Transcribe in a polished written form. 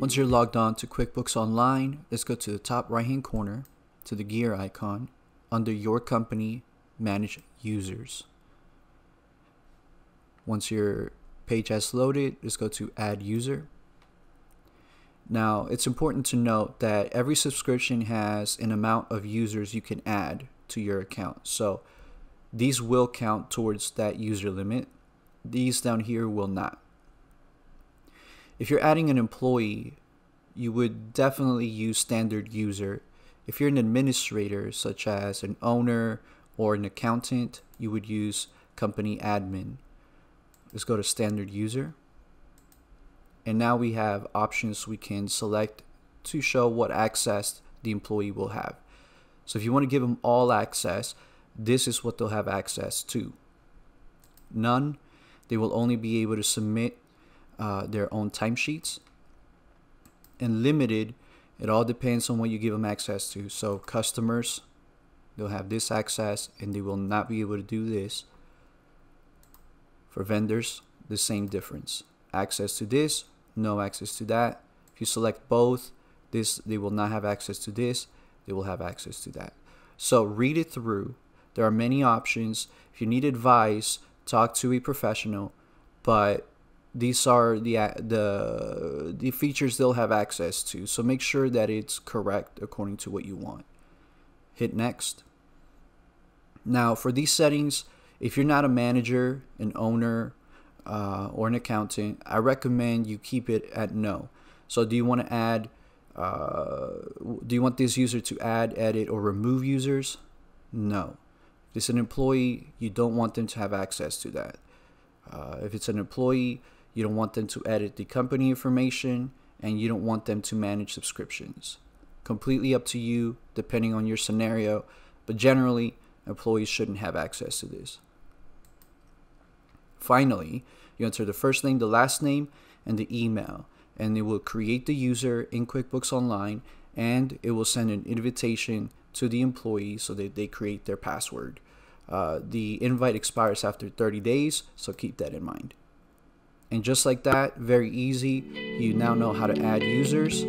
Once you're logged on to QuickBooks Online, let's go to the top right hand corner to the gear icon under Your Company, Manage Users. Once your page has loaded, let's go to Add User. Now, it's important to note that every subscription has an amount of users you can add to your account. So these will count towards that user limit. These down here will not. If you're adding an employee, you would definitely use standard user. If you're an administrator, such as an owner or an accountant, you would use company admin. Let's go to standard user. And now we have options we can select to show what access the employee will have. So if you want to give them all access, this is what they'll have access to. None, they will only be able to submit their own timesheets. And limited, it all depends on what you give them access to. So customers, they'll have this access and they will not be able to do this. For vendors, the same difference. Access to this, no access to that. If you select both, they will not have access to this, they will have access to that. So read it through. There are many options. If you need advice, talk to a professional, but these are the features they'll have access to. So make sure that it's correct according to what you want. Hit next. Now for these settings, if you're not a manager, an owner, or an accountant, I recommend you keep it at no. So do you want to add, do you want this user to add, edit, or remove users? No. If it's an employee, you don't want them to have access to that. If it's an employee, you don't want them to edit the company information, and you don't want them to manage subscriptions. Completely up to you, depending on your scenario, but generally, employees shouldn't have access to this. Finally, you enter the first name, the last name, and the email, and it will create the user in QuickBooks Online, and it will send an invitation to the employee so that they create their password. The invite expires after 30 days, so keep that in mind. And just like that, very easy, you now know how to add users